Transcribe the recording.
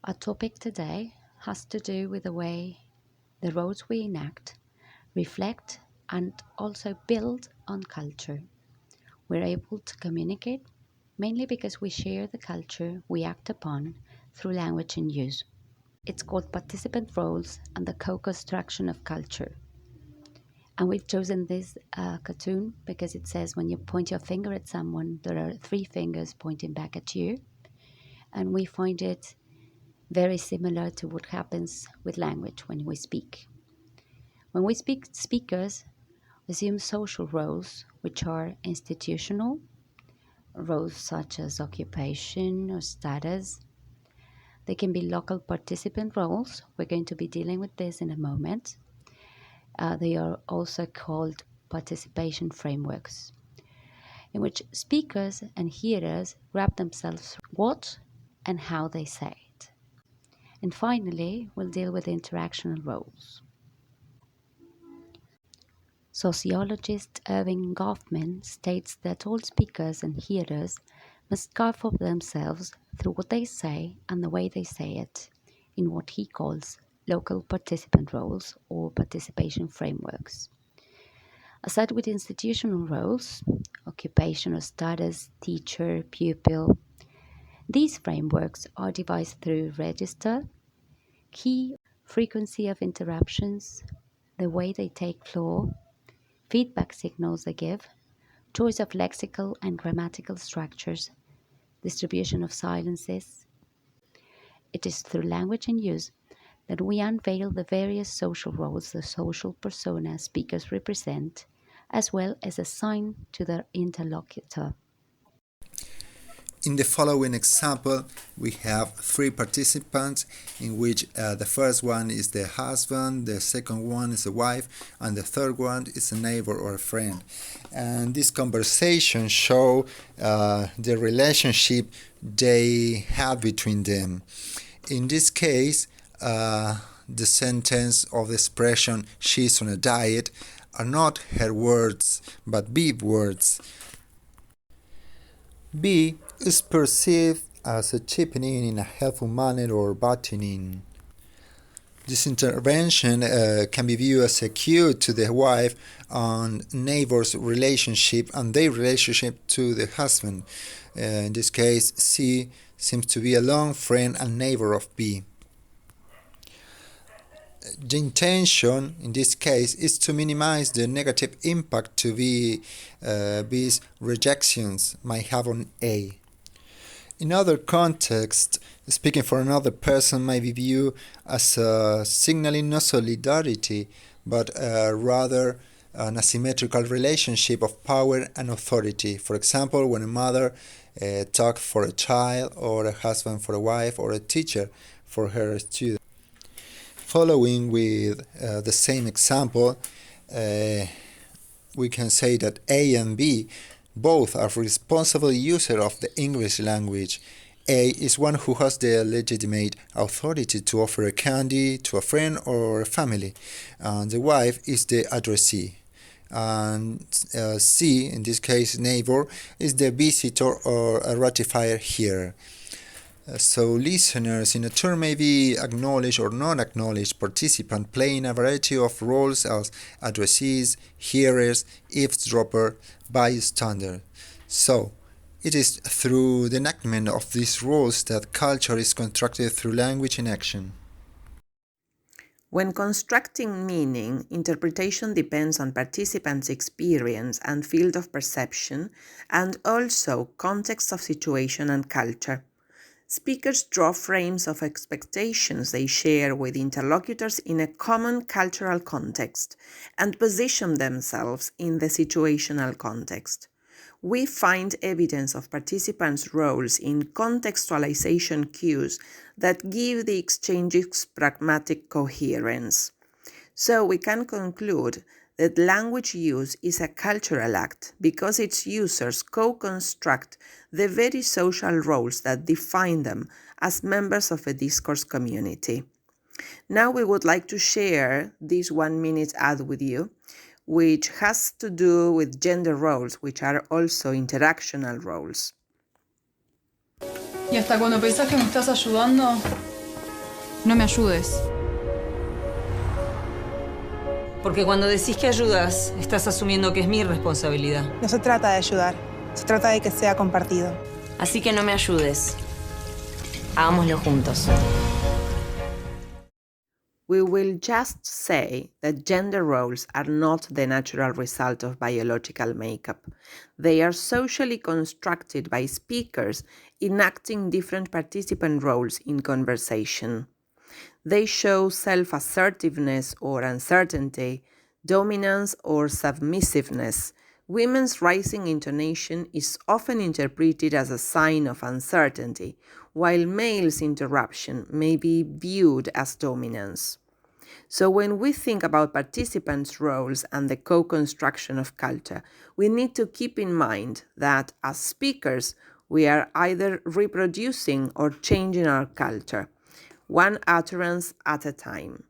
Our topic today has to do with the way the roles we enact reflect and also build on culture. We're able to communicate mainly because we share the culture we act upon through language and use. It's called participant roles and the co-construction of culture. And we've chosen this cartoon because it says when you point your finger at someone, there are three fingers pointing back at you. And we find it very similar to what happens with language when we speak. When we speak, speakers assume social roles, which are institutional, roles such as occupation or status. They can be local participant roles. We're going to be dealing with this in a moment. They are also called participation frameworks, in which speakers and hearers wrap themselves what and how they say it. And finally, we'll deal with interactional roles. Sociologist Irving Goffman states that all speakers and hearers must carve for themselves through what they say and the way they say it in what he calls local participant roles or participation frameworks. Aside with institutional roles, occupation or status, teacher, pupil, these frameworks are devised through register, key, frequency of interruptions, the way they take floor, feedback signals they give, choice of lexical and grammatical structures, distribution of silences. It is through language and use that we unveil the various social roles the social persona speakers represent, as well as assign to their interlocutor. In the following example, we have three participants in which the first one is the husband, the second one is the wife, and the third one is a neighbor or a friend. And this conversation show the relationship they have between them. In this case, the sentence or the expression "she's on a diet" are not her words, but B words. B is perceived as a chipping in a helpful manner or butting in. This intervention can be viewed as a cue to the wife on neighbor's relationship and their relationship to the husband. In this case, C seems to be a long friend and neighbor of B. The intention in this case is to minimize the negative impact to B's rejections might have on A. In other contexts, speaking for another person might be viewed as signaling not solidarity, but rather an asymmetrical relationship of power and authority. For example, when a mother talks for a child, or a husband for a wife, or a teacher for her student. Following with the same example, we can say that A and B both are responsible users of the English language. A is one who has the legitimate authority to offer a candy to a friend or a family, and the wife is the addressee. And C, in this case neighbor, is the visitor or a ratifier here. So listeners in a term may be acknowledged or non-acknowledged participant playing a variety of roles as addressees, hearers, eavesdropper, bystander. So it is through the enactment of these roles that culture is constructed through language and action. When constructing meaning, interpretation depends on participants' experience and field of perception, and also context of situation and culture. Speakers draw frames of expectations they share with interlocutors in a common cultural context and position themselves in the situational context. We find evidence of participants' roles in contextualization cues that give the exchanges pragmatic coherence. So we can conclude that language use is a cultural act because its users co-construct the very social roles that define them as members of a discourse community. Now we would like to share this 1-minute ad with you, which has to do with gender roles, which are also interactional roles. Y hasta cuando pensás que me estás ayudando, No me ayudes. Porque cuando decís que ayudas, estás asumiendo que es mi responsabilidad. No se trata de ayudar, se trata de que sea compartido. Así que no me ayudes. Hagámoslo juntos. We will just say that gender roles are not the natural result of biological makeup. They are socially constructed by speakers enacting different participant roles in conversation. They show self-assertiveness or uncertainty, dominance or submissiveness. Women's rising intonation is often interpreted as a sign of uncertainty, while males' interruption may be viewed as dominance. So when we think about participants' roles and the co-construction of culture, we need to keep in mind that as speakers, we are either reproducing or changing our culture, one utterance at a time.